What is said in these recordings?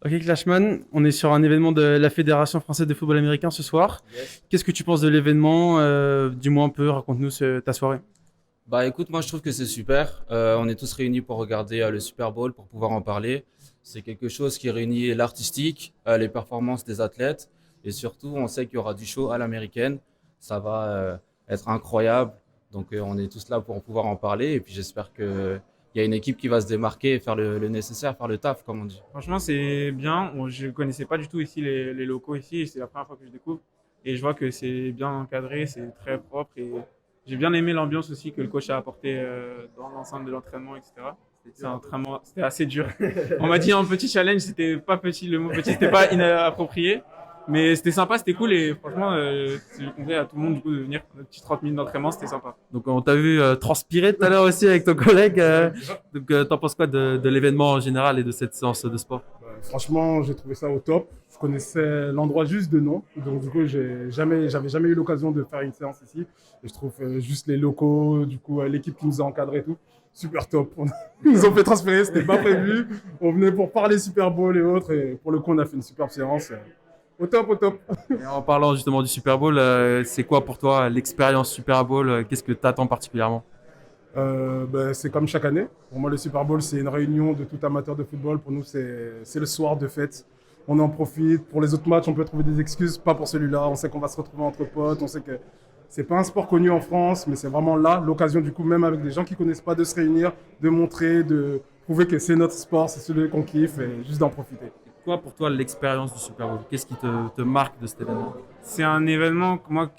Ok Clashman, on est sur un événement de la Fédération française de football américain ce soir. Yes. Qu'est-ce que tu penses de l'événement? Dis-moi un peu, raconte-nous ta soirée. Bah écoute, moi je trouve que c'est super. On est tous réunis pour regarder le Super Bowl, pour pouvoir en parler. C'est quelque chose qui réunit l'artistique, les performances des athlètes, et surtout on sait qu'il y aura du show à l'américaine. Ça va être incroyable. Donc on est tous là pour pouvoir en parler, et puis j'espère que il y a une équipe qui va se démarquer et faire le nécessaire, faire le taf, comme on dit. Franchement, c'est bien. Je connaissais pas du tout ici les locaux ici. Et c'est la première fois que je découvre. Et je vois que c'est bien encadré, c'est très propre. Et j'ai bien aimé l'ambiance aussi que le coach a apporté dans l'ensemble de l'entraînement, etc. C'est un entraînement, c'était assez dur. On m'a dit un petit challenge, c'était pas petit, le mot petit, c'était pas inapproprié. Mais c'était sympa, c'était cool. Et franchement, je conseille à tout le monde du coup, de venir. Un petit 30 minutes d'entraînement, c'était sympa. Donc on t'a vu transpirer tout à l'heure aussi avec ton collègue. T'en penses quoi de l'événement en général et de cette séance de sport? Franchement, j'ai trouvé ça au top. Je connaissais l'endroit juste de nom, donc du coup, j'avais jamais eu l'occasion de faire une séance ici. Et je trouve juste les locaux, du coup, l'équipe qui nous a encadrés et tout, super top. Ils nous ont fait transpirer, c'était pas prévu. On venait pour parler Super Bowl et autres, et pour le coup, on a fait une superbe séance. Au top, au top. Et en parlant justement du Super Bowl, c'est quoi pour toi l'expérience Super Bowl? Qu'est-ce que t'attends particulièrement? C'est comme chaque année. Pour moi, le Super Bowl, c'est une réunion de tout amateur de football. Pour nous, c'est le soir de fête. On en profite. Pour les autres matchs, on peut trouver des excuses, pas pour celui-là. On sait qu'on va se retrouver entre potes. On sait que c'est pas un sport connu en France, mais c'est vraiment là l'occasion, du coup, même avec des gens qui connaissent pas, de se réunir, de montrer, de prouver que c'est notre sport, c'est celui qu'on kiffe et juste d'en profiter. Quoi pour toi l'expérience du Super Bowl? Qu'est-ce qui te marque de cet événement? C'est un événement que moi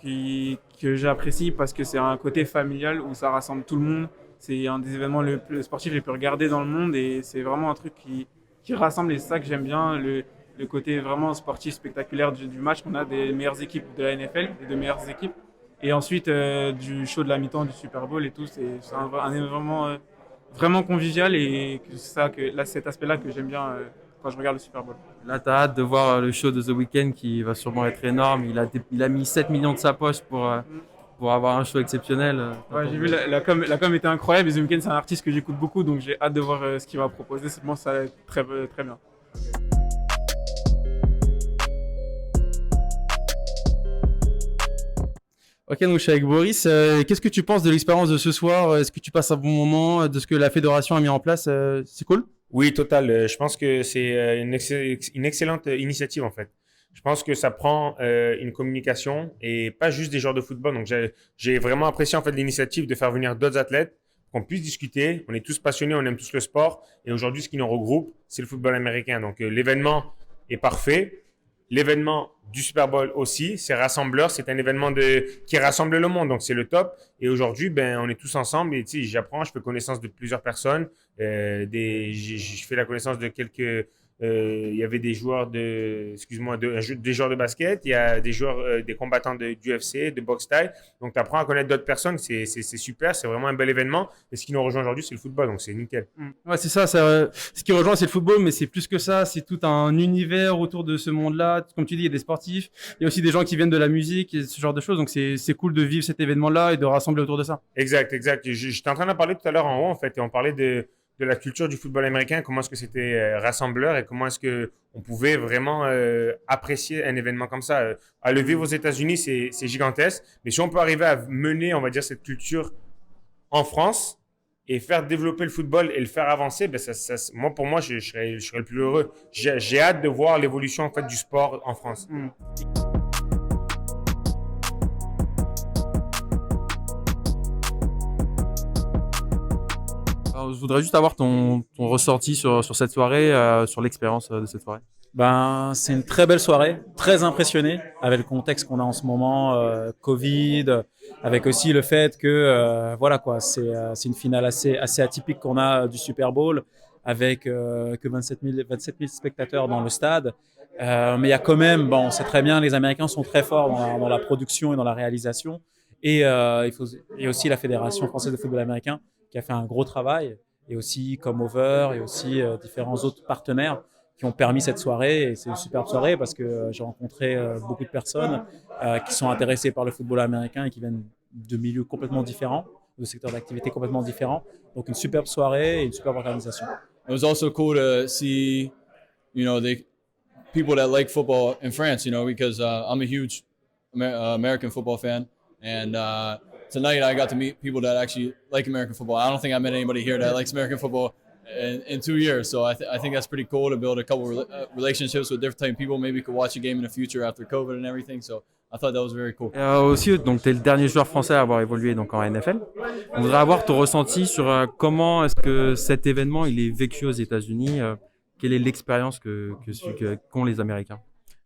que j'apprécie parce que c'est un côté familial où ça rassemble tout le monde. C'est un des événements le plus sportifs les plus regardés dans le monde et c'est vraiment un truc qui rassemble et c'est ça que j'aime bien, le côté vraiment sportif, spectaculaire du match qu'on a des meilleures équipes de la NFL, des deux meilleures équipes. Et ensuite du show de la mi-temps du Super Bowl et tout, c'est un événement vraiment convivial et là, cet aspect-là que j'aime bien quand je regarde le Super Bowl. Là, t'as hâte de voir le show de The Weeknd qui va sûrement être énorme. Il a mis 7 millions de sa poche pour avoir un show exceptionnel. Ouais, j'ai vu la com était incroyable. Et The Weeknd, c'est un artiste que j'écoute beaucoup, donc j'ai hâte de voir ce qu'il va proposer. Moi, ça va être très bien. Ok, donc je suis avec Boris. Qu'est-ce que tu penses de l'expérience de ce soir? Est-ce que tu passes un bon moment de ce que la fédération a mis en place? C'est cool? Oui, total. Je pense que c'est une excellente initiative en fait. Je pense que ça prend une communication et pas juste des joueurs de football. Donc j'ai vraiment apprécié en fait l'initiative de faire venir d'autres athlètes, qu'on puisse discuter. On est tous passionnés, on aime tous le sport et aujourd'hui ce qui nous regroupe, c'est le football américain. Donc l'événement est parfait. L'événement du Super Bowl aussi, c'est rassembleur, c'est un événement qui rassemble le monde, donc c'est le top. Et aujourd'hui, ben, on est tous ensemble et tu sais, j'apprends, je fais connaissance de plusieurs personnes. Je fais la connaissance de quelques. Il y avait des joueurs excuse-moi, des joueurs de basket, il y a des joueurs, des combattants du UFC, de boxe thaï. Donc, tu apprends à connaître d'autres personnes, c'est super, c'est vraiment un bel événement. Et ce qui nous rejoint aujourd'hui, c'est le football, donc c'est nickel. Ouais, c'est ça. Ce qui rejoint, c'est le football, mais c'est plus que ça. C'est tout un univers autour de ce monde-là. Comme tu dis, il y a des sportifs, il y a aussi des gens qui viennent de la musique et ce genre de choses. Donc, c'est cool de vivre cet événement-là et de rassembler autour de ça. Exact, exact. J'étais en train d'en parler tout à l'heure en haut, en fait, et on parlait de la culture du football américain, comment est-ce que c'était rassembleur et comment est-ce que on pouvait vraiment apprécier un événement comme ça. À le vivre aux États-Unis, c'est gigantesque, mais si on peut arriver à mener, on va dire, cette culture en France et faire développer le football et le faire avancer, ben moi, pour moi, je serais le plus heureux. J'ai hâte de voir l'évolution en fait du sport en France. Alors, je voudrais juste avoir ton ressenti sur cette soirée, sur l'expérience de cette soirée. Ben, c'est une très belle soirée, très impressionné avec le contexte qu'on a en ce moment, Covid, avec aussi le fait que voilà quoi, c'est une finale assez atypique qu'on a du Super Bowl avec que 27 000 spectateurs dans le stade. Mais il y a quand même, bon, on sait très bien, les Américains sont très forts dans la production et dans la réalisation. Et il y a aussi la Fédération française de football américain qui a fait un gros travail, et aussi Comover et aussi différents autres partenaires qui ont permis cette soirée. Et c'est une superbe soirée parce que j'ai rencontré beaucoup de personnes qui sont intéressées par le football américain et qui viennent de milieux complètement différents, de secteurs d'activité complètement différents. Donc une superbe soirée et une superbe organisation. It was also cool to see, the people that like football in France, you know, because I'm a huge American football fan. And tonight I got to meet people that actually like American football. I don't think I met anybody here that likes American football in 2 years. So I think that's pretty cool to build a couple relationships with different type of people. Maybe you could watch a game in the future after COVID and everything. So I thought that was very cool. Aussi, donc tu es le dernier joueur français à avoir évolué donc en NFL. On voudrait avoir ton ressenti sur comment est-ce que cet événement il est vécu aux États-Unis. Quelle est l'expérience qu'ont les Américains?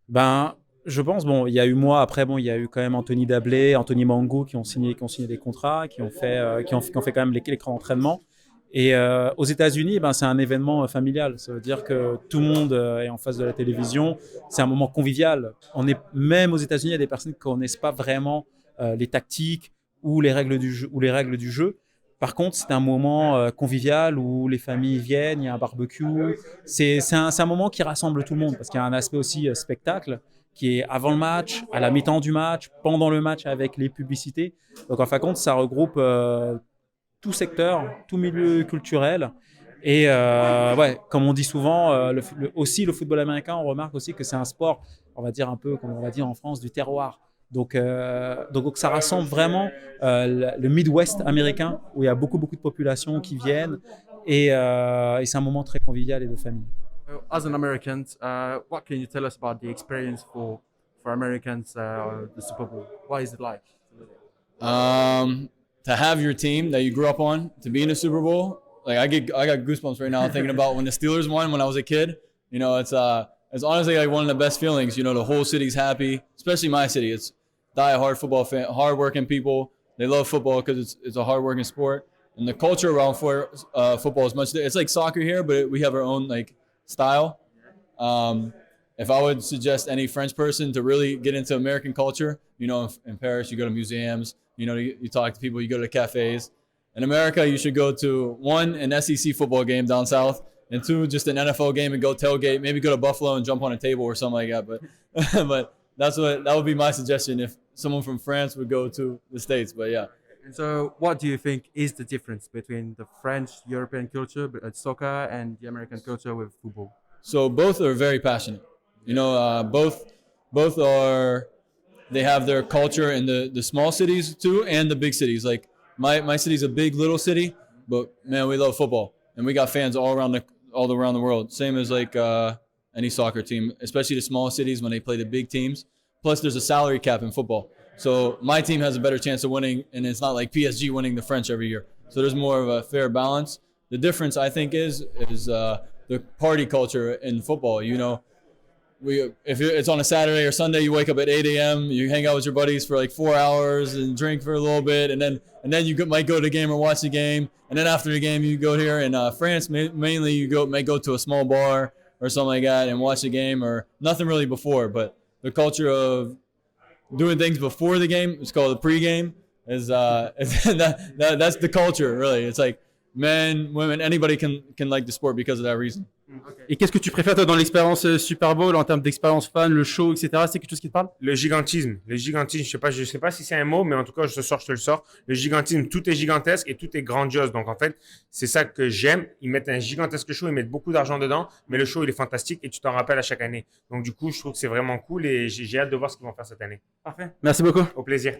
Ben, je pense, bon, il y a eu moi, après, bon, il y a eu quand même Anthony Dablé, Anthony Mangou qui ont signé des contrats, qui ont fait quand même l'écran d'entraînement. Et aux États-Unis, ben, c'est un événement familial. Ça veut dire que tout le monde est en face de la télévision. C'est un moment convivial. Même aux États-Unis, il y a des personnes qui ne connaissent pas vraiment les tactiques ou les règles du jeu. Par contre, c'est un moment convivial où les familles viennent, il y a un barbecue. C'est un moment qui rassemble tout le monde parce qu'il y a un aspect aussi spectacle qui est avant le match, à la mi-temps du match, pendant le match avec les publicités. Donc en fin de compte, ça regroupe tout secteur, tout milieu culturel. Et ouais, comme on dit souvent, aussi le football américain, on remarque aussi que c'est un sport, on va dire un peu comme on va dire en France, du terroir. Donc ça rassemble vraiment le Midwest américain où il y a beaucoup de populations qui viennent et c'est un moment très convivial et de famille. As an American, what can you tell us about the experience for Americans, the Super Bowl? What is it like? To have your team that you grew up on to be in a Super Bowl, like I got goosebumps right now thinking about when the Steelers won when I was a kid. You know, it's honestly like one of the best feelings. You know, the whole city's happy, especially my city. It's die-hard football fan, hard-working people. They love football because it's a hard-working sport, and the culture around football is much. It's like soccer here, but we have our own like style. If I would suggest any French person to really get into American culture, you know, in Paris, you go to museums, you know, you talk to people, you go to cafes. In America, you should go to one, an SEC football game down south, and two, just an NFL game and go tailgate, maybe go to Buffalo and jump on a table or something like that. But that would be my suggestion if someone from France would go to the States. But yeah. And so what do you think is the difference between the French European culture soccer and the American culture with football? So both are very passionate. You know, both are. They have their culture in the small cities too, and the big cities. Like my city's a big little city, but man, we love football, and we got fans all around the world. Same as like any soccer team, especially the small cities when they play the big teams. Plus, there's a salary cap in football, so my team has a better chance of winning, and it's not like PSG winning the French every year. So there's more of a fair balance. The difference, I think, is the party culture in football. You know, if it's on a Saturday or Sunday, you wake up at 8 a.m., you hang out with your buddies for like 4 hours and drink for a little bit, and then you might go to the game or watch the game, and then after the game you go here. In France, mainly you may go to a small bar or something like that and watch the game, or nothing really before. But the culture of doing things before the game, it's called the pregame, is that's the culture really. It's like men, women, anybody can like the sport because of that reason. Et qu'est-ce que tu préfères toi dans l'expérience Super Bowl en termes d'expérience fan, le show, etc. C'est quelque chose qui te parle? Le gigantisme, je sais pas si c'est un mot, mais en tout cas, je te le sors. Le gigantisme, tout est gigantesque et tout est grandiose. Donc, en fait, c'est ça que j'aime. Ils mettent un gigantesque show, ils mettent beaucoup d'argent dedans, mais le show, il est fantastique et tu t'en rappelles à chaque année. Donc, du coup, je trouve que c'est vraiment cool et j'ai hâte de voir ce qu'ils vont faire cette année. Parfait. Merci beaucoup. Au plaisir.